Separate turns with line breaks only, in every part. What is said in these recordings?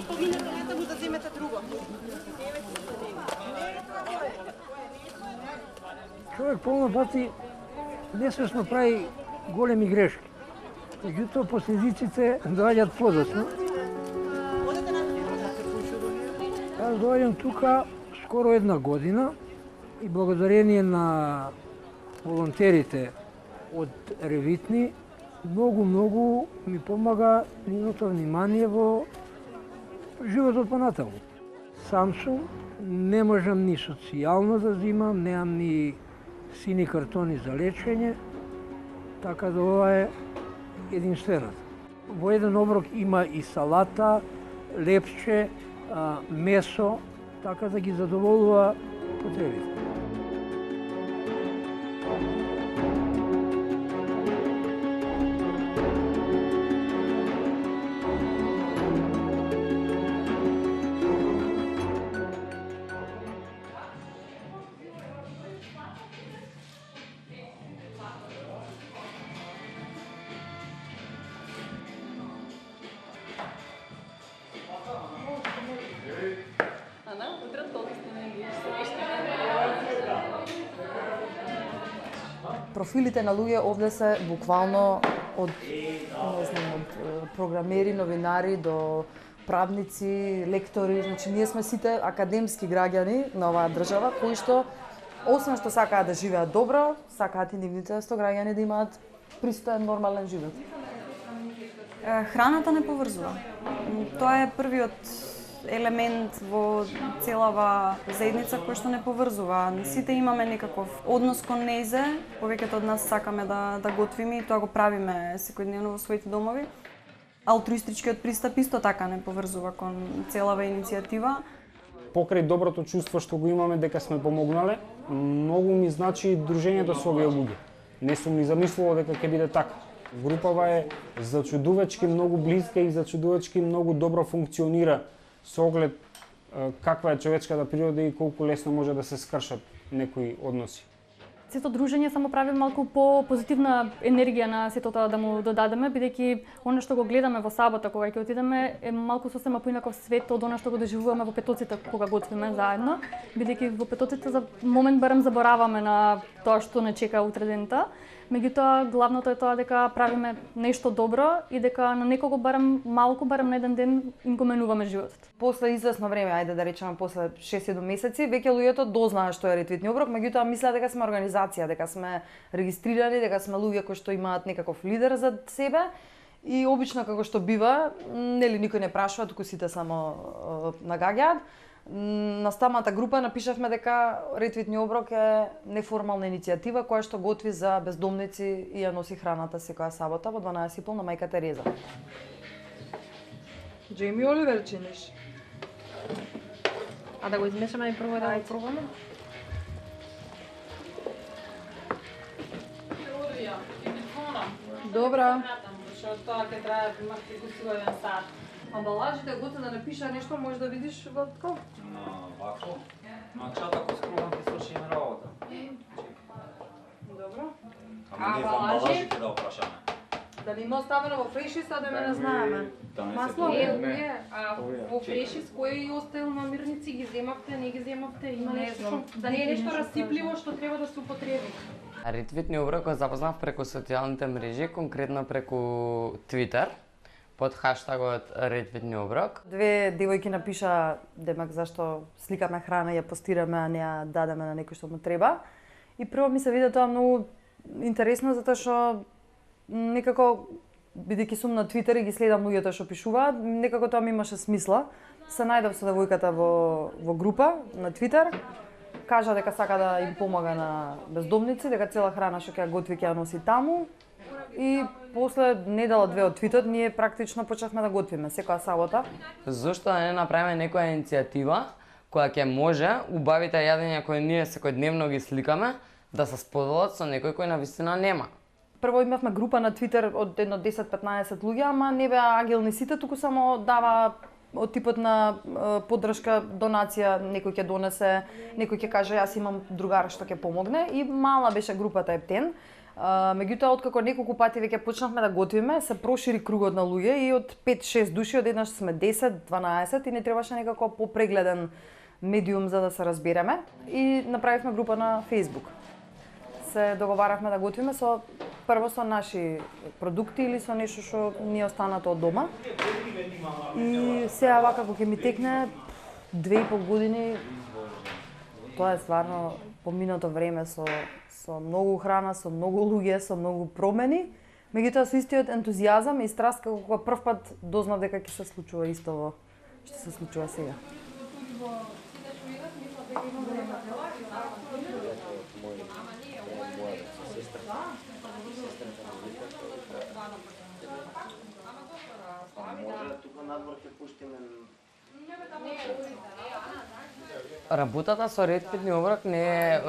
поминете натаму да земете друго.
Човек полно пати несвесно прави големи грешки. Меѓутоа последиците доаѓаат подоцна. Јас доаѓам тука скоро една година и благодарение на волонтерите од Ревитни многу ми помага нивното внимание во животот понатаму. Сам сум, не можам ни социјално да земам, немам ни сини картони за лечење, така да ова е единственото. Во еден оброк има и салата, лепче, месо, така да ги задоволува потребите.
Профилите на луѓе овде се буквално од, не знам, од програмери, новинари до правници, лектори, значи ние сме сите академски граѓани на оваа држава кои што освен што сакаат да живеат добро, сакаат и нивните сограѓани да имаат пристоен нормален живот.
Храната не поврзува. Тоа е првиот елемент во целава заедница кој што не поврзува. Сите имаме некаков однос кон нејзе, повеќето од нас сакаме да готвиме и тоа го правиме секојдневно во своите домови. Алтруистичкиот пристап исто така не поврзува кон целава иницијатива.
Покрај доброто чувство што го имаме дека сме помогнале, многу ми значи дружењето со овие луѓе. Не сум ни замислувал дека ќе биде така. Групава е зачудувачки многу блиска и зачудувачки многу добро функционира со оглед каква е човечката природа и колку лесно може да се скршат некои односи.
Сето дружење само прави малку по-позитивна енергија на сето тоа да му додадеме, бидејќи она што го гледаме во сабота кога ќе отидеме е малку сосема поинаков свет од она што го доживуваме во петоците кога готвиме заедно, бидејќи во петоците за момент барем забораваме на тоа што не чека утре дента. Меѓутоа, главното е тоа дека правиме нешто добро и дека на некого барем малку, барем на еден ден им го менуваме животот.
После известно време, ајде да речеме после 6-7 месеци, веќе луѓето дознаат што е Ретвитни оброк, меѓутоа мислат дека сме организација, дека сме регистрирани, дека сме луѓе кои што имаат некаков лидер за себе и обично како што бива, нели никој не прашува, туку сите само нагаѓаат. На самата група напишавме дека Ретвитни оброк е неформална иницијатива која што готви за бездомници и ја носи храната секоја сабота во 12:30 на мајка Тереза.
Джейми Оливер чиниш.
А да го измешаме и прво да го пробаме?
Добра.
Што тоа ќе трае прекусува еден сат.
Амбалажите готово да напиша нешто, може да видиш во тако.
Вако? На чат ако скрувам ти свршим работа.
Добро.
Ама не во амбалажите да опрашаме.
Дали има оставено во фрешис, а да ме не знаеме.
Масло а во фрешис кои оставил намирници ги земавте, не ги земавте, има нешто да не е нешто расипливо што треба да се употреби.
Ретвитни оброк го запознав преку социјалните мрежи, конкретно преку Twitter, под хаштагот Ретвитни оброк.
Две девојки напиша демак зашто сликаме храна и ја постираме, а не ја дадеме на некој што му треба. И прво ми се виде тоа многу интересно затоа што некако бидејќи сум на Твитер и ги следам луѓето што пишуваат, некако тоа ми имаше смисла. Се најдов со девојката во група на Твитер. Кажа дека сака да им помага на бездомници, дека цела храна што ќе ја готви ќе ја носи таму. И после недела-две од твитот ние практично почнавме да готвиме секоја сабота.
Зошто да не направиме некоја иницијатива која ќе може убавите јадења кои ние секојдневно ги сликаме да се споделат со некој кој навистина нема.
Прво имавме група на Твитер од едно 10-15 луѓе, ама не беа агилни сите, туку само дава од типот на поддршка, донација, некој ќе донесе, некој ќе каже јас имам другар што ќе помогне и мала беше групата ептен. Меѓутоа, откако неколку пати веќе почнавме да готвиме, се прошири кругот на луѓе и од 5-6 души одеднаш сме 10-12 и не требаше некако попрегледен медиум за да се разбереме и направивме група на Facebook. Се договаравме да готвиме прво со наши продукти или со нешто што ни е останато од дома. И сега вака како ќе ми текне 2,5 години, тоа е стварно поминато време со многу храна, со многу луѓе, со многу промени, меѓутоа со истиот ентузијазам и страст како кога прв пат дознав дека ќе се случува истово што се случува сега.
Работата со ретвидни оброк не е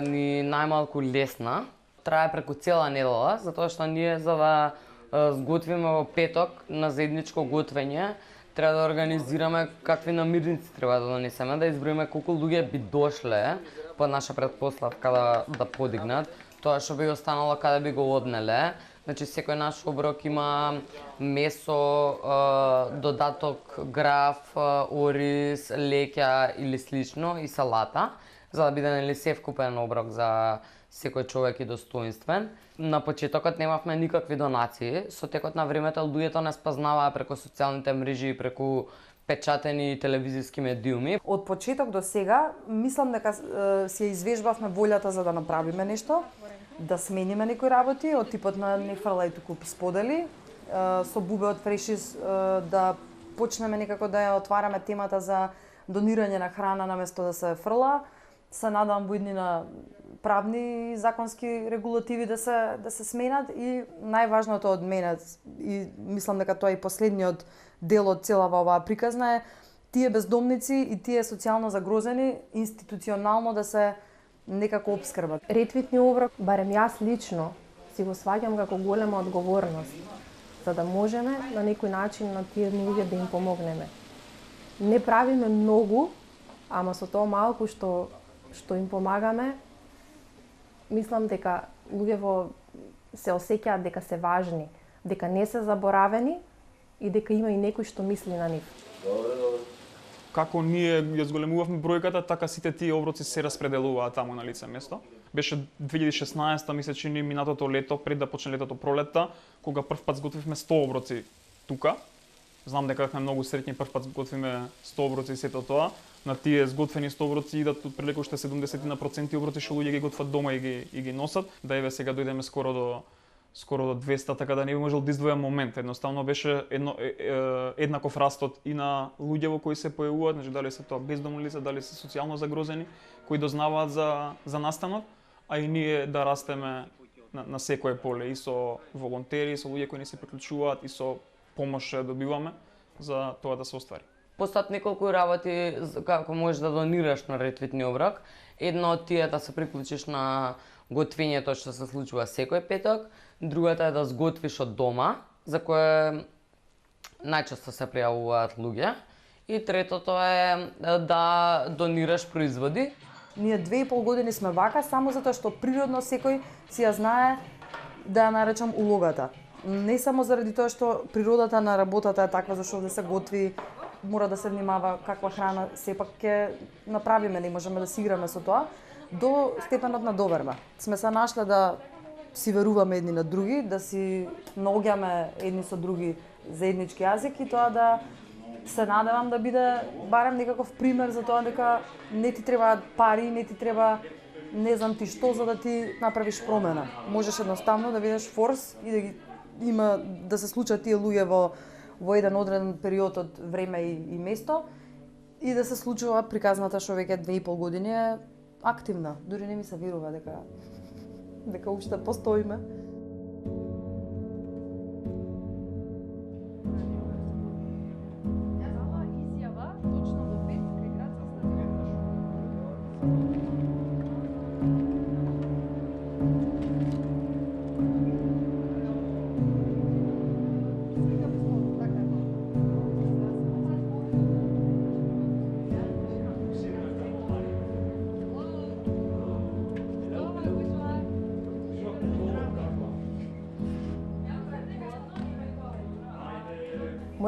ни најмалку лесна. Трае преку цела недела, затоа што ние за да сготвиме во петок на заедничко готвење, треба да организираме какви намирници треба да донесеме, да изброиме колку луѓе би дошле по наша претпоставка да подигнат, тоа што би останало каде би го однеле. Значи секој наш оброк има месо, додаток граф, ориз, леќа или слично и салата, за да биде нели севкупен оброк за секој човек и достоинствен. На почетокот немавме никакви донации, со текот на времето луѓето не спознаваа преку социјалните мрежи и преку печатени телевизиски медиуми.
Од почеток до сега, мислам дека си извежбавме волјата за да направиме нешто, да смениме некои работи, од типот на не фрлај туку сподели, со Бубе од Фрешис да почнеме некако да ја отвараме темата за донирање на храна наместо да се фрла. Се надам во иднина правни и законски регулативи да се сменат и најважното од мене и мислам дека тоа е и последниот дел од целава оваа приказна е тие бездомници и тие социјално загрозени институционално да се некако обскрбат.
Ретвидни оброк, барем јас лично, си го сваѓам како голема одговорност, за да можеме на некој начин на тие луѓе да им помогнеме. Не правиме многу, ама со тоа малку што им помагаме, мислам дека луѓето се осеќаат дека се важни, дека не се заборавени и дека има и некој што мисли на нив.
Како ние ја зголемувавме бројката, така сите тие оброци се распределуваат таму на лице место. Беше 2016, мисля чини минатото лето, пред да почне летото пролетта, кога прв пат сготвивме 100 оброци тука. Знам дека бевме многу среќни прв пат сготвиме 100 оброци и сето тоа. На тие сготвени 100 оброци идат отприлика уште 70% оброци што луѓе ги готват дома и ги носат. Да еве сега дојдеме скоро до 200, така да не би можел да издвојам момент. Едноставно беше еднаков растот и на луѓе кои се појавуваат, значи дали се тоа бездомни лица, дали се социјално загрозени, кои дознаваат за настанот, а и ние да растеме на секое поле и со волонтери, и со луѓе кои не се приклучуваат и со помош добиваме за тоа да се оствари.
Постојат неколку работи како можеш да донираш на ретвидни оброк. Едно од тие да се приклучиш на готвењето што се случува секој петок, другата е да сготвиш од дома, за кое најчесто се пријавуваат луѓе, и третото е да донираш производи.
Ние 2,5 години сме вака само затоа што природно секој си ја знае да ја наречам улогата. Не само заради тоа што природата на работата е таква зашто да се готви, мора да се внимава каква храна сепак ќе направиме, не можеме да си играме со тоа, до степенот на доверба. Сме се нашле да си веруваме едни на други, да си наоѓаме едни со други заеднички јазик и тоа да се надевам да биде барем некаков пример за тоа дека не ти требаат пари, не ти треба не знам ти што за да ти направиш промена. Можеш едноставно да видиш форс и да се случат тие луѓе во еден одреден период од време и место и да се случува приказната што веќе 2,5 години е активна. Дури не ми се верува дека уште постоиме.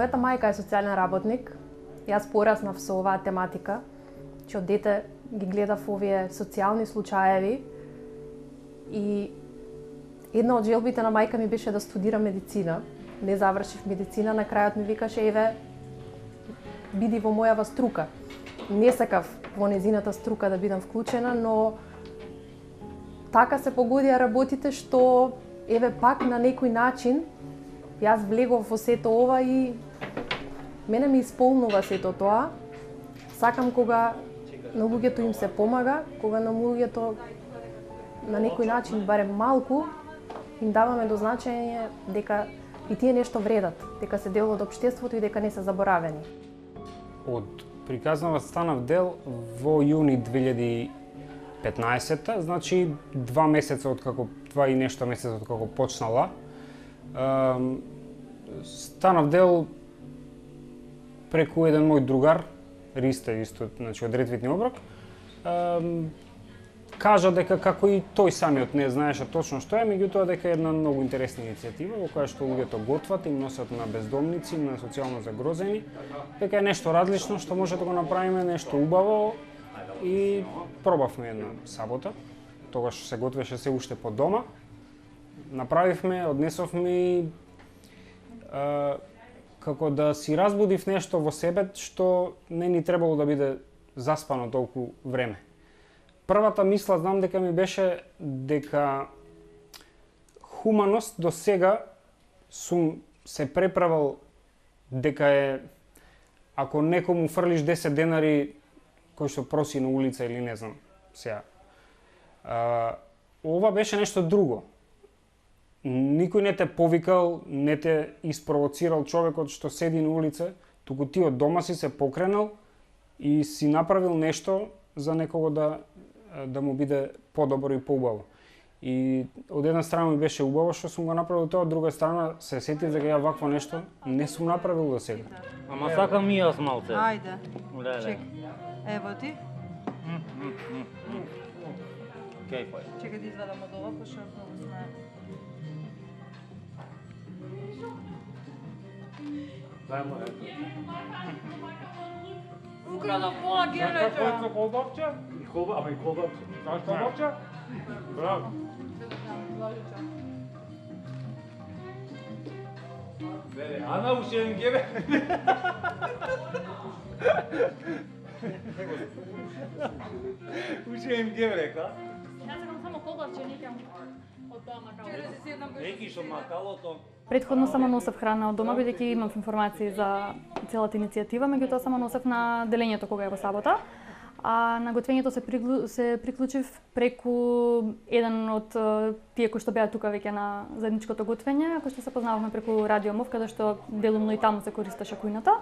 Мојата мајка е социјален работник. Јас пораснав со оваа тематика, че од дете ги гледав овие социјални случаеви и една од желбите на мајка ми беше да студирам медицина. Не завршив медицина, на крајот ми викаше еве биди во мојава струка. Не сакав во незината струка да бидам вклучена, но така се погодија работите што еве пак на некој начин јас влегов во сето ова и мене ми исполнува сето тоа. Сакам кога на луѓето им се помага, кога на луѓето на некој начин, барем малку, им даваме до значење дека и тие нешто вредат, дека се дел од општеството и дека не се заборавени.
Од приказнава станав дел во јуни 2015, значи 2 месеца откако, 2 и нешто месеца откако почнала. Станав дел преку еден мој другар, Ристе, исто, значи од Ретвитни оброк, кажа дека како и тој самиот не знаеше точно што е, меѓутоа дека е една многу интересна иницијатива во која што луѓето готват, им носат на бездомници, на социјално загрозени, дека е нешто различно што може да го направиме, нешто убаво и пробавме една сабота. Тогаш се готвеше се уште по дома. Направивме, однесовме како да си разбудив нешто во себе што не ни требало да биде заспано толку време. Првата мисла знам дека ми беше дека хуманост до сега сум се преправил дека е ако некому фрлиш 10 денари кој што проси на улица или не знам сега. Ова беше нешто друго. Никој не те повикал, не те испровоцирал човекот што седи на улица, туку ти од дома си се покренал и си направил нешто за некого да му биде подобро и поубаво. И од една страна ми беше убаво што сум го направил тоа, од друга страна се сетив дека ја вакво нешто не сум направил до сега.
Ама сакам и јас малце.
Ајде. Чек. Ево ти.
Кајфај.
Чекај да извадам од ова, пошто многу знае.
Дај му ето.
Украдав пола гелече.
Колбавче? Ама и колбавче. Знаеш колбавче? Браво. Бе, Ана ушен гебе. Ушен гебе река.
Јас сакам само колбавче, некам од тоа макало.
Неки што макалото.
Предходно само носев храна од дома, бидејќи имав информации за целата иницијатива, меѓутоа само носев на делењето кога е во сабота. А на готвењето се приклучив преку еден од тие кои што беа тука веќе на заедничкото готвење, кој што се познававме преку Радио МОВ, каде што делумно и таму се користеше кујната.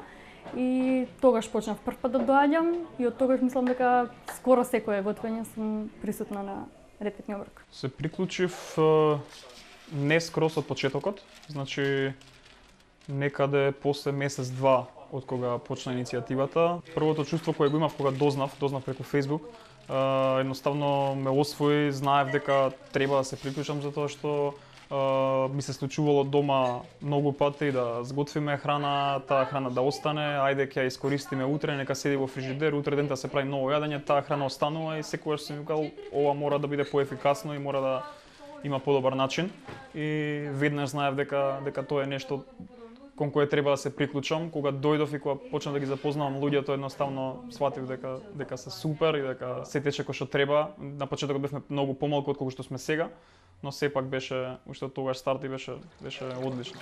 И тогаш почнав прв пат да доаѓам и од тогаш мислам дека скоро секое готвење сум присутна на Ретвитни оброк.
Се приклучив не скрос од почетокот, значи некаде после месец-два од кога почна иницијативата. Првото чувство кое го имав кога дознав преку Facebook, едноставно ме освои, знаев дека треба да се приклучам затоа што ми се случувало дома многу пати да сготвиме храна, таа храна да остане, ајде ќе ја искористиме утре, нека седи во фрижидер, утре дента се прави ново јадење, таа храна останува и секогаш сум викал ова мора да биде поефикасно и мора да има подобар начин. И веднаш знаев дека тоа е нешто кон кое треба да се приклучам. Кога дојдов и кога почнав да ги запознавам луѓето, едноставно сватив дека се супер и дека се тече кој што треба. На почетокот бевме многу помалку од колку што сме сега, но сепак беше уште од тогаш старт и беше одлично.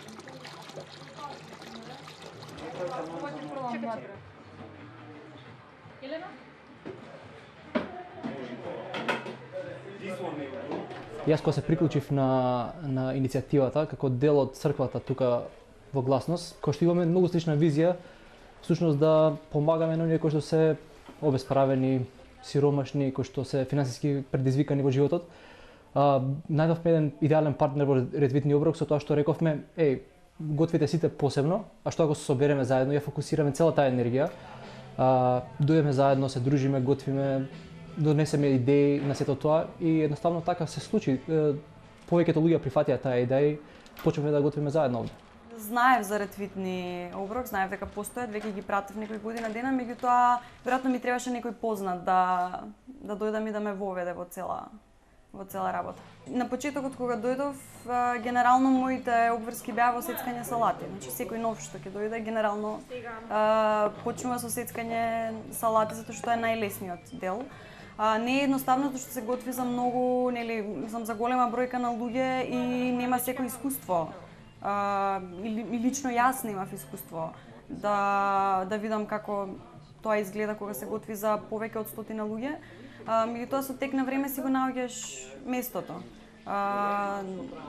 Јас кога се приклучив на иницијативата како дел од црквата тука во Гласност, кој што имаме многу слична визија, всушност да помагаме на оние кои што се обесправени, сиромашни, кои што се финансиски предизвикани во животот. Најдовме еден идеален партнер во Ретвитни оброк со тоа што рековме, готвите сите посебно, а што ако се собереме заедно, ја фокусираме цела таа енергија, дојдеме заедно, се дружиме, готвиме, донесеме идеи на сето тоа и едноставно така се случи. Повеќето луѓе прифатија таа идеја и почнавме да готвиме заедно овде.
Знаев за ретвитни оброк, знаев дека постојат, веќе ги пратев некои година дена, меѓутоа веројатно ми требаше некој познат да дојдам и да ме воведе во цела работа. На почетокот кога дојдов, генерално моите обврски беа во сецкање салати. Значи секој нов што ќе дојде генерално почнува со сецкање салати затоа што е најлесниот дел. Не е едноставно затоа што се готви за многу, за голема бројка на луѓе и нема секој искуство. И лично јас немав искуство да видам како тоа изгледа кога се готви за повеќе од 100 луѓе. Меѓутоа со тек на време си го наоѓаш местото.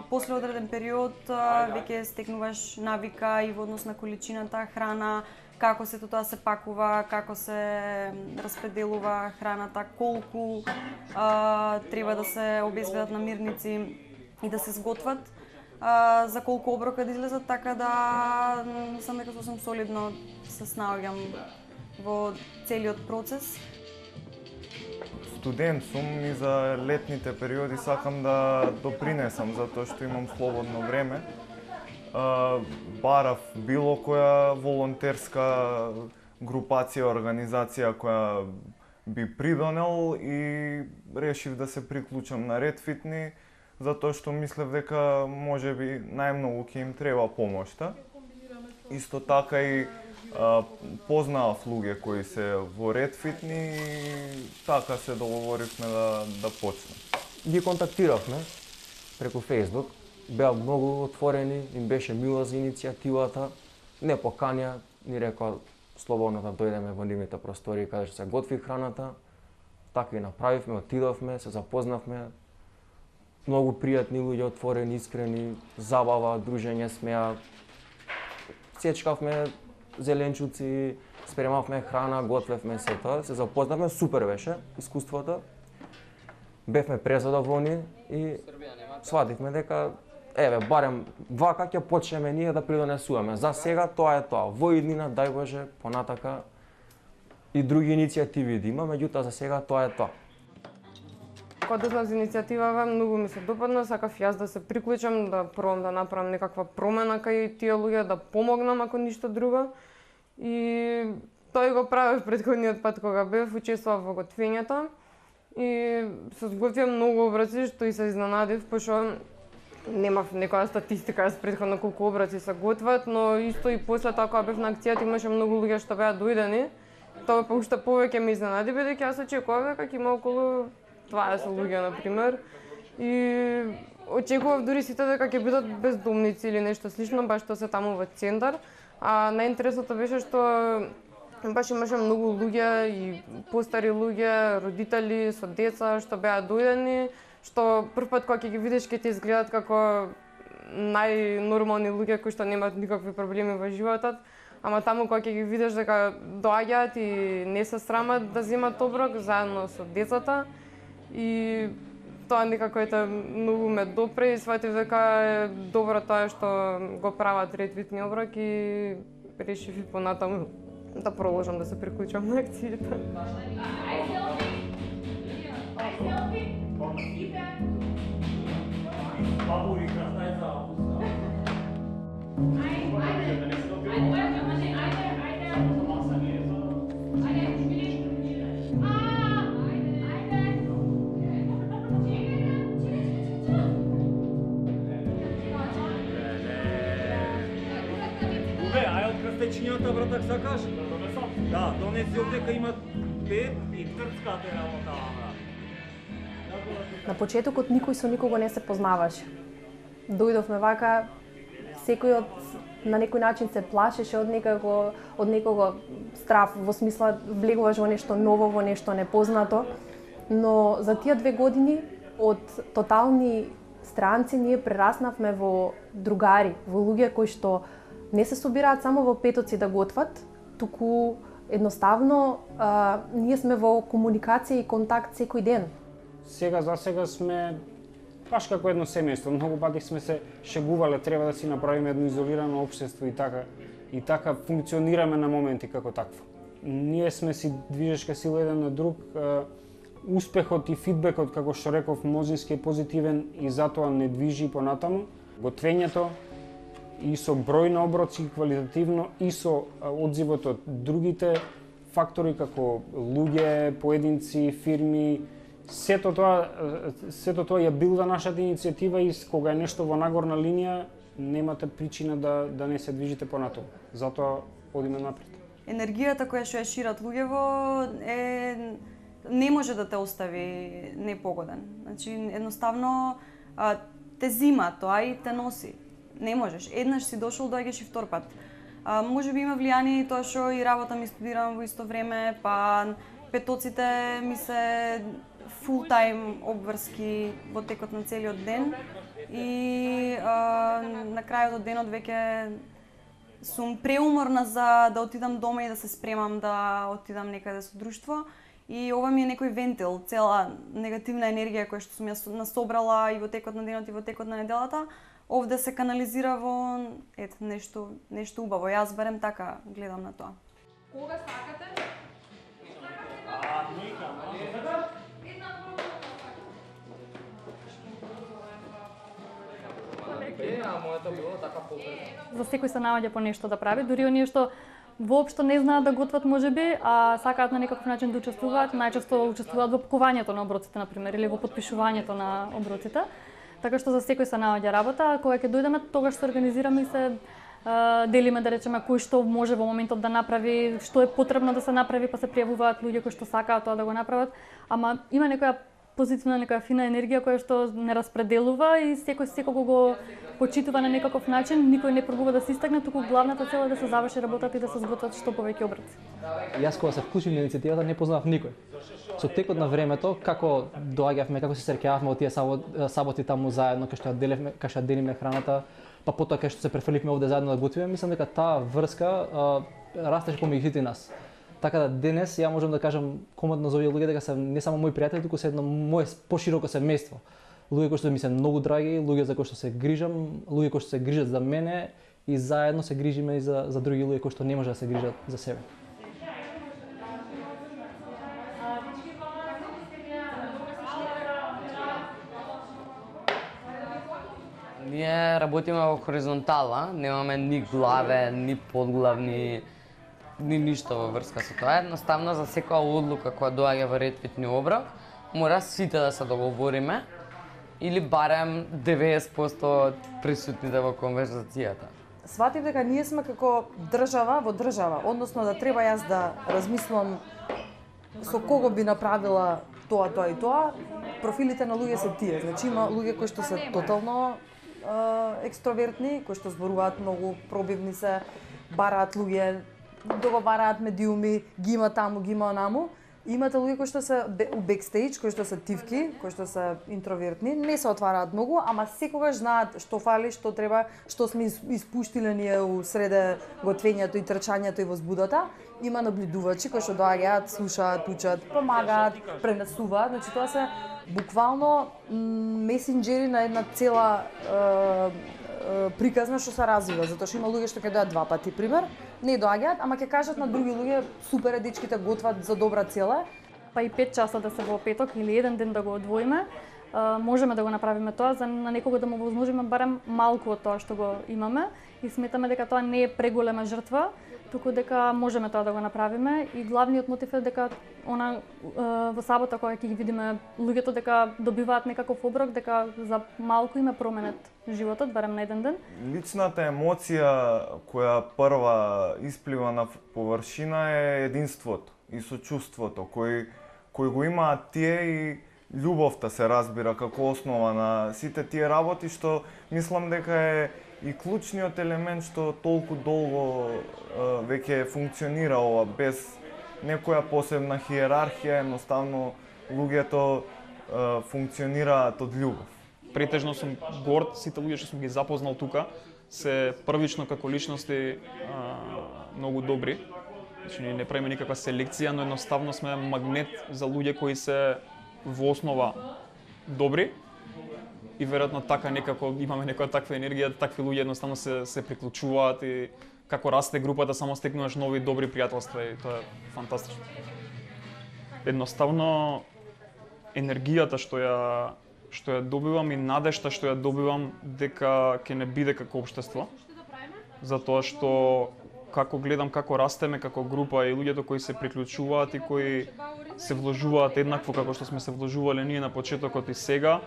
После одреден период веќе стекнуваш навика и во однос на количината храна, како се тоа се пакува, како се распределува храната, колку треба да се обезбедат намирници и да се сготват, за колку оброка да излезат, така да сам дека сосем солидно се снаоѓам во целиот процес.
Студент сум и за летните периоди сакам да допринесам затоа што имам слободно време. Барав било која волонтерска групација, организација која би придонел и решив да се приклучам на Ретфитни затоа што мислев дека можеби најмногу ќе им треба помошта. Исто така и познаав луѓе кои се во Ретфитни и така се договоривме да почнем.
Ги контактиравме преку Facebook, беа многу отворени, им беше мило за иницијативата, не поканија, ни рекоа слободно да дојдеме во нивните простори каде што се готви храната. Така и направивме, отидовме, се запознавме. Многу пријатни луѓе, отворени, искрени, забава, дружење, смеа. Сечкавме зеленчуци, спремавме храна, готвевме се тоа, се запознавме, супер беше искуството. Бевме презадоволни и свативме дека барем вака ќе почнеме ние да придонесуваме. За сега тоа е тоа. Во иднина, дај Боже, понатака и други иницијативи да има, меѓутоа за сега тоа е тоа.
Кога дознав за иницијативава, многу ми се допадна, сакав јас да се приклучам, да пробам да направам некаква промена кај тие луѓе, да помогнам ако ништо друго. И тој го правев претходниот пат кога бев, учествував во готвењето и се сготвија многу оброци што и се изненадив, пошто немав некоја статистика јас претходно колку оброци се готват, но исто и после тоа кога бев на акцијата имаше многу луѓе што беа дојдени. Тоа па уште повеќе ме изненади бидејќи јас очекував дека ќе има околу 20 луѓе на пример и очекував дури сите дека ќе бидат бездомници или нешто слично, баш што се таму во центар. А најинтересното беше што баш имаше многу луѓе и постари луѓе, родители со деца што беа дојдени, што прв пат кога ќе ги видиш ќе ти изгледат како најнормални луѓе кои што немаат никакви проблеми во животот, ама таму кога ќе ги видиш дека доаѓаат и не се срамат да земат оброк заедно со децата и тоа некако многу ме допре и сватив дека е добро тоа што го прават Ретвитни оброк и решив и понатаму да продолжам да се приклучам на акцијата.
Крстечињата, братак, сакаш? Да, донеси овдека има пеп и трцкате работа, брат.
На почетокот никој со никого не се познаваше. Дојдовме вака, секој на некој начин се плашеше од некого страв, во смисла влегуваш во нешто ново, во нешто непознато, но за тие 2 години од тотални странци ние прераснавме во другари, во луѓе кои што не се собираат само во петоци да готват, туку едноставно ние сме во комуникација и контакт секој ден.
Сега за сега сме баш како едно семејство. Многу пати сме се шегувале, треба да си направиме едно изолирано општество и така функционираме на моменти како такво. Ние сме си движешка сила еден на друг. Успехот и фидбекот, како што реков, мнозински е позитивен и затоа не движи понатаму. Готвењето, и со број на оброци квалитативно и со одзивот од другите фактори како луѓе, поединци, фирми, сето тоа ја билда нашата иницијатива и кога е нешто во нагорна линија немате причина да не се движите понатаму. Затоа одиме напред.
Енергијата која што ја шират луѓево не може да те остави непогоден. Значи едноставно те зима тоа и те носи. Не можеш. Еднаш си дошол, доаѓаш и втор пат. Може би има влијание и тоа што и работам и студирам во исто време, па петоците ми се фул тајм обврски во текот на целиот ден и на крајот од денот веќе сум преуморна за да отидам дома и да се спремам да отидам некаде со друштво. И ова ми е некој вентил, цела негативна енергија која што сум ја насобрала и во текот на денот и во текот на неделата, овде се канализира во нешто убаво. Јас барем така гледам на тоа.
Кога сакате?
За секој се наоѓа по нешто да прави, дури оние што воопшто не знаат да готват можеби, а сакаат на некаков начин да учествуваат, најчесто учествуваат во пакувањето на оброците, например, или во потпишувањето на оброците. Така што за секој се наоѓа работа, а кога ќе дојдеме, тогаш се организираме и се делиме, да речеме, кој што може во моментот да направи, што е потребно да се направи, па се пријавуваат луѓе кои што сакаат тоа да го направат, ама има некоја позитивна, некоја фина енергија која што не распределува и секој секого го почитува на некаков начин, никој не пробува да се истакне, туку главната цел е да се заврши работата и да се сготват што повеќе оброци.
Јас кога се вклучив на иницијативата не познавав никој. Со текот на времето, како доаѓавме, како се среќававме од тие саботи таму заедно, кај што ја делиме храната, па потоа кај што се префрливме овде заедно да готвиме, мислам дека таа врска растеше помеѓу сите нас. Така да денес ја можам да кажам командно за овие луѓе дека се не само мои пријатели, туку се едно мое пошироко семејство. Луѓе кои што ми се многу драги, луѓе за кои што се грижам, луѓе кои што се грижат за мене и заедно се грижиме и за други луѓе кои што не може да се грижат за себе.
Ние работиме во хоризонтала, немаме ни главе, ни подглавни, ни ништо во врска со тоа. Едноставно за секоја одлука која доаѓа во ретвитни оброк, мора сите да се договориме или барем 90% присутните во конверзацијата.
Сватив дека ние сме како држава во држава, односно да треба јас да размислам со кого би направила тоа и тоа. Профилите на луѓе се тие, значи има луѓе кои што се тотално екстровертни, кои што зборуваат многу, пробивни се, бараат луѓе, договараат медиуми, ги има таму, ги има онаму. Имате луѓе кои што се у бекстејдж, кои што се тивки, кои што се интровертни, не се отвараат многу, ама секогаш знаат што фали, што треба, што сме испуштиле ние у среде готвењето и трчањето и возбудата. Има наблюдувачи кои што доаѓаат, слушаат, учат, помагаат, пренесуваат, значи тоа се буквално месенџери на една цела приказна што се развива, затоа што има луѓе што ќе доаѓаат два пати, пример, не доаѓаат, ама ќе кажат на други луѓе, супер е, дечките готват за добра цела.
Па и 5 часа да се во петок или еден ден да го одвоиме, можеме да го направиме тоа, за на некого да му возможиме барем малку од тоа што го имаме и сметаме дека тоа не е преголема жртва, туку дека можеме тоа да го направиме и главниот мотив е дека во сабота кога ќе ги видиме луѓето дека добиваат некаков оброк, дека за малку име променет животот, барем на еден ден.
Личната емоција која прва исплива на површина е единството и сочувството кој го имаат тие и љубовта се разбира како основа на сите тие работи, што мислам дека е и клучниот елемент што толку долго веќе функционира ова без некоја посебна хиерархија, едноставно луѓето функционираат од љубов.
Претежно сум горд, сите луѓе што сум ги запознал тука се првично како личности многу добри. Значи ние не правиме никаква селекција, но едноставно сме магнет за луѓе кои се во основа добри. И веројатно така некако имаме некоја таква енергија, такви луѓе едноставно се приклучуваат и како расте групата само стекнуваш нови добри пријателства и тоа е фантастично. Едноставно енергијата што ја добивам и надежта што ја добивам дека ќе не биде како општество, затоа што како гледам како растеме како група и луѓето кои се приклучуваат и кои се вложуваат еднакво како што сме се вложувале ние на почетокот и сега,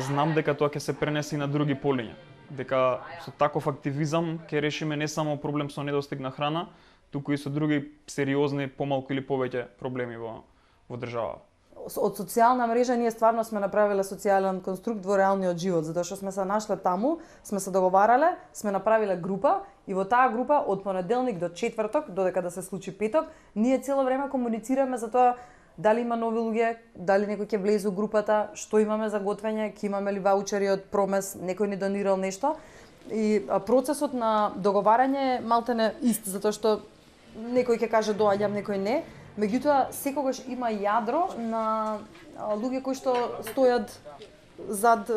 знам дека тоа ќе се пренесе и на други полиња. Дека со таков активизам ќе решиме не само проблем со недостиг на храна, туку и со други сериозни, помалку или повеќе проблеми во држава.
Од социјална мрежа ние стварно сме направиле социјален конструкт во реалниот живот, затоа што сме се нашле таму, сме се договарале, сме направиле група и во таа група од понеделник до четврток, додека да се случи петок, ние цело време комуницираме за тоа дали има нови луѓе, дали некој ќе влезе во групата, што имаме за готвење, ќе имаме ли ваучери од Промес, некој ни донирал нешто. И процесот на договарање е малтене ист, затоа што некој ќе каже доаѓам, некој не. Меѓутоа, секогаш има јадро на луѓе кои што стојат зад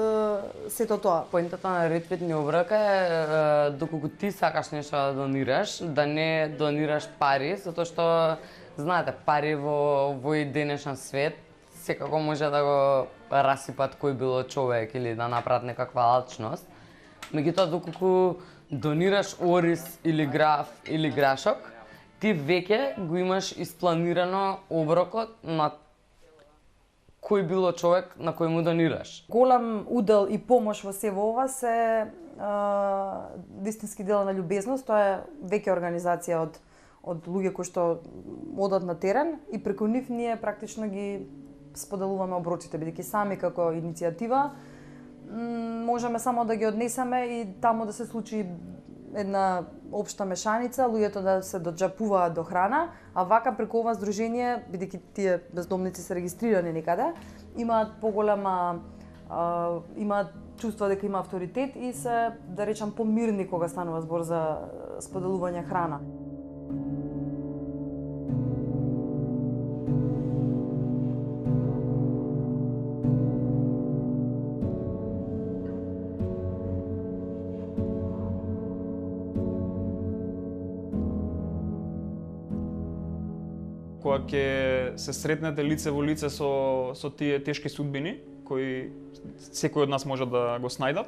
сето тоа.
Поентата на Ред Фит Ни оброк е доколку ти сакаш нешто да донираш, да не донираш пари, затоа што знаете, пари во и денешен свет секако може да го расипат кој било човек или да направат некаква алчност. Меѓутоа, доколку донираш ориз или граф или грашок, ти веќе го имаш испланирано оброкот на кој било човек на кој му донираш.
Голем удел и помош во се во ова се вистински дела на љубезност. Тоа е веќе организација од луѓе кои што одат на терен и преку нив ние практично ги споделуваме оброците, бидејќи сами како иницијатива можеме само да ги однесеме и таму да се случи една општа мешаница, луѓето да се доџапуваат до храна, а вака преку ова здружение, бидејќи тие бездомници се регистрирани некаде, имаат поголема имаат чувство дека има авторитет и се, да речам, помирни кога станува збор за споделување храна.
Кога ќе се сретнете лице во лице со тие тешки судбини, кои секој од нас може да го снајдат,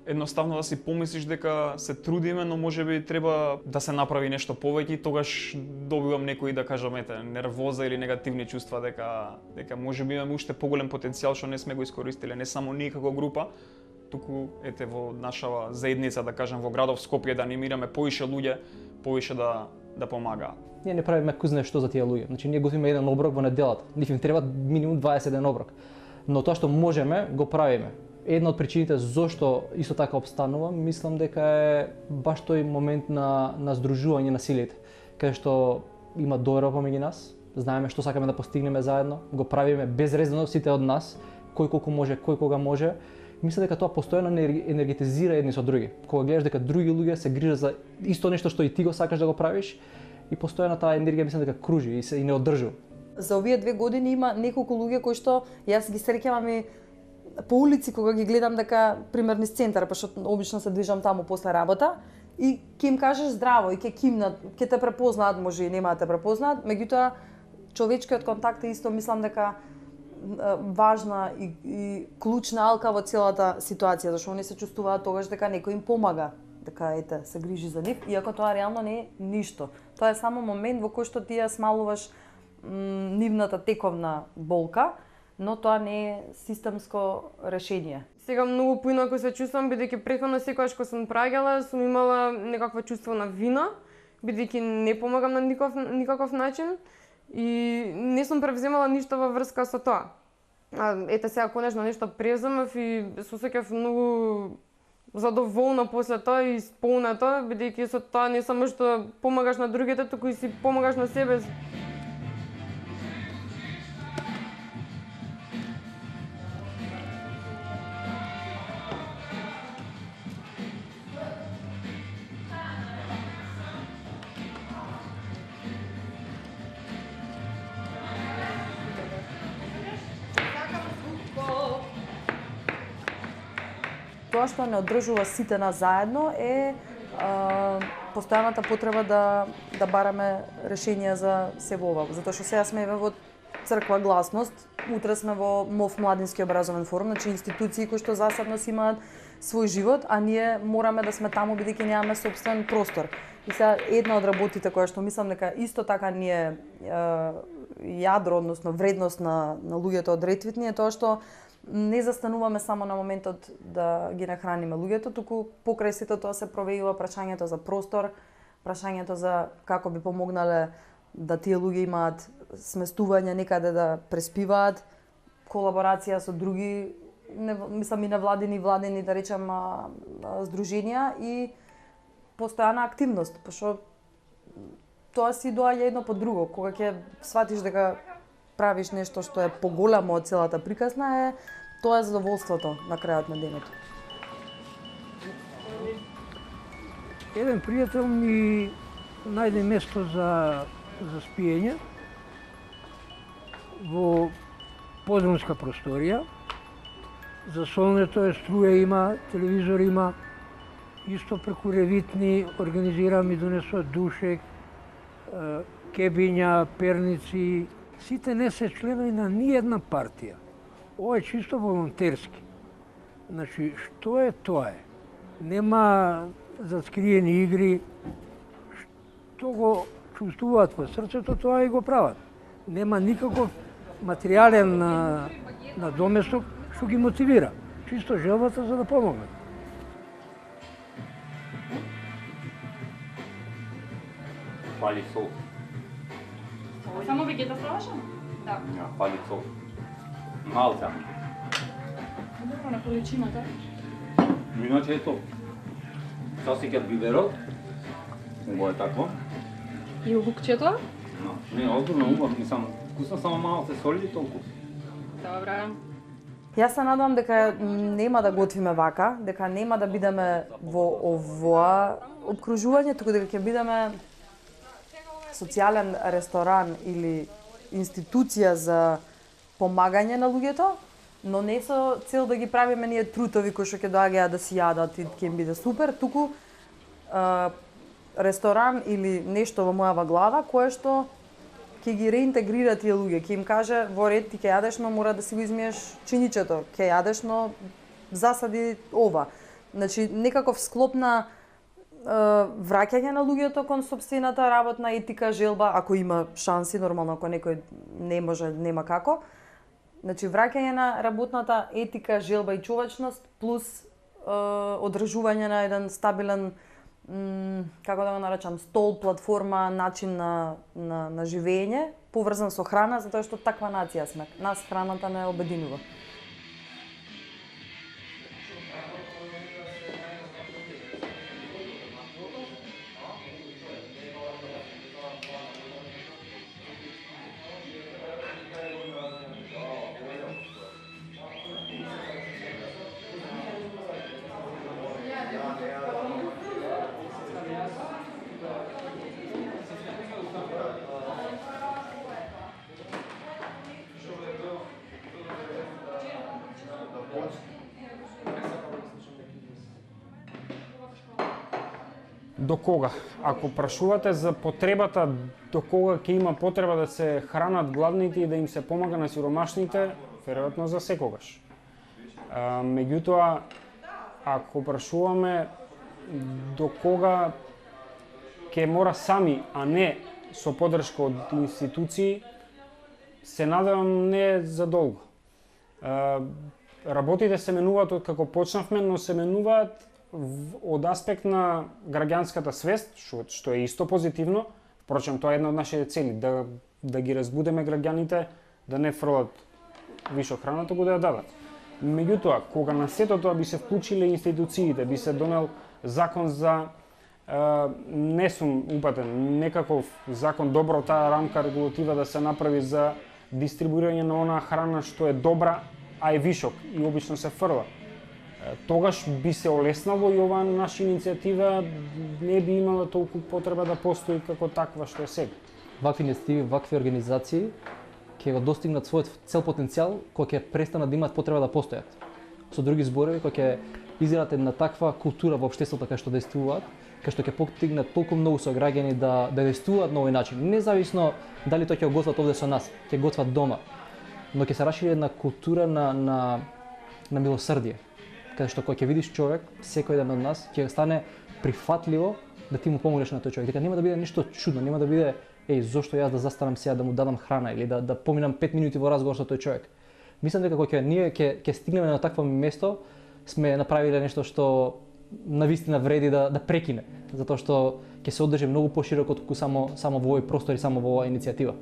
едноставно да си помислиш дека се трудиме, но можеби треба да се направи нешто повеќе и тогаш добивам некои, да кажам, нервоза или негативни чувства дека можеби имаме уште поголем потенцијал што не сме го искористиле, не само ние како група, туку во нашава заедница, да кажем, во градов Скопје, да анимираме повише луѓе, повише да помагаат.
Ние не правиме кој знае што за тие луѓе. Значи ние готвиме еден оброк во неделата. Нив им треба минимум 21 оброк. Но тоа што можеме, го правиме. Една од причините зошто исто така обстанува, мислам дека е баш тој момент на здружување на силите, каде што има доверба помеѓу нас, знаеме што сакаме да постигнеме заедно, го правиме безрезервно сите од нас, кој колку може, кој кога може. Мислам дека тоа постојано енергетизира едни со други. Кога гледаш дека други луѓе се грижат за исто нешто што и ти го сакаш да го правиш, и постојано таа енергија мислам дека кружи и се не одржува.
За овие 2 години има неколку луѓе кои што јас ги среќавам и по улици кога ги гледам дека примерно низ центар, пошто обично се движам таму после работа и ќе им кажеш здраво и ќе кимнат, ќе те препознаат, може и нема да те препознаат, меѓутоа човечкиот контакт е исто мислам дека важна и клучна алка во целата ситуација, зашто они се чувствуваат тогаш дека некој им помага, дека се грижи за нив, иако тоа реално не е ништо. Тоа е само момент во кој што ти ја смалуваш нивната тековна болка, но тоа не е системско решение.
Сега многу поинаку се чувствам, бидејќи претходно секогаш кога сум праѓала, сум имала некакво чувство на вина, бидејќи не помагам на никаков начин и не сум превземала ништо во врска со тоа. Ете сега конечно нешто преземав и се осеќав многу задоволна после тоа и исполнета, бидејќи со тоа не само што помагаш на другите, туку и си помагаш на себе.
Тоа што не одржува сите нас заедно е постојаната потреба да бараме решенија за се во ова. Затоа што сега сме во црква гласност, утре сме во МОФ Младински образовен форум, значи институции кои што засадно си имаат свој живот, а ние мораме да сме таму бидејќи немаме собствен простор. И сега една од работите која што мислам дека исто така ни е јадро, односно вредност на луѓето од Ретвитни е тоа што не застануваме само на моментот да ги нахраниме луѓето, туку покрај сето тоа се провеива прашањето за простор, прашањето за како би помогнале да тие луѓе имаат сместување некаде да преспиваат, колаборација со други, мислам и невладини, владини, да речем, здруженија и постојана активност, пошто тоа си доаѓа едно по друго. Кога ќе сватиш дека правиш нешто што е поголемо од целата приказна, тоа е задоволството на крајот на денот.
Еден пријател ми најде место за спиење во подрумска просторија. За солнето е струја има, телевизор има, исто преку Ревитни организирам и донесува душек, кебиња, перници. Сите не се членови на ниједна партија. Ова е чисто волонтерски. Значи, што е тоа е? Нема заскриени игри. Што го чувствуваат во срцето, тоа и го прават. Нема никаков материјален надоместок што ги мотивира. Чисто желбата за да помогнат.
Фали сол.
Само вегета ставаше? Да.
Ja, fali сол. Малце.
Добро на количината.
Иначе ето. Сосикат биберот. Ово е такво.
И лукчето?
Не, озборно убав, мислам, вкусно само малце соли и толку.
Добра.
Јас се надевам дека нема да готвиме вака, дека нема да бидеме во овоа обкружување, туку дека ќе бидеме социјален ресторан или институција за помагање на луѓето, но не со цел да ги правиме ние трутови кои што ќе доаѓаат да си јадат и ќе им биде супер, туку ресторан или нешто во мојава глава кое што ќе ги реинтегрира тие луѓе, ќе им каже во ред ти ќе јадеш, но мора да си го измиеш чиничето, ќе јадеш, но засади ова. Значи некаков склоп на враќање на луѓето кон сопствената работна етика, желба, ако има шанси, нормално ако некој не може, нема како. Значи враќање на работната етика, желба и човечност плюс одржување на еден стабилен како да го наречам, стол, платформа, начин на живење, поврзан со храна, затоа што таква нација сме. Нас храната не обединува.
До кога? Ако прашувате за потребата, до кога ќе има потреба да се хранат гладните и да им се помага на сиромашните, веројатно за секогаш. Меѓутоа, ако прашуваме до кога ќе мора сами, а не со поддршка од институции, се надевам не за долго. Работите се менуваат од како почнавме, но се менуваат од аспект на граѓанската свест, што е исто позитивно. Впрочем, тоа е една од нашите цели, да ги разбудеме граѓаните, да не фрлат вишок храна, туку да ја дадат. Меѓутоа, кога на сето тоа би се вклучиле институциите, би се донел закон за не сум упатен, некаков закон, добро таа рамка регулатива да се направи за дистрибуирање на онаа храна што е добра, а е вишок и обично се фрла. Тогаш би се олеснало и оваа наша иницијатива не би имала толку потреба да постои како таква што е сега.
Вакви иницијативи, вакви организации ќе го достигнат својот цел потенцијал кога ќе престанат да имаат потреба да постојат. Со други зборови, кога ќе изградат една таква култура во општеството кај што действуваат, кај што ќе постигнат толку многу сограѓани да действуваат на овој начин, независно дали тоа ќе го готват овде со нас, ќе готват дома. но ќе се расшири една култура на милосрдие. Каде што кога ќе видиш човек, секој ден од нас, ќе стане прифатливо да ти му помогнеш на тој човек. Дека нема да биде ништо чудно, нема да биде зошто јас да застанам сега да му дадам храна или да поминам 5 минути во разговор со тој човек. Мислам дека кога ние ќе стигнеме на такво место, сме направиле нешто што навистина вреди да прекине, затоа што ќе се одржи многу пошироко отколку само во овој простор и само во оваа иницијатива.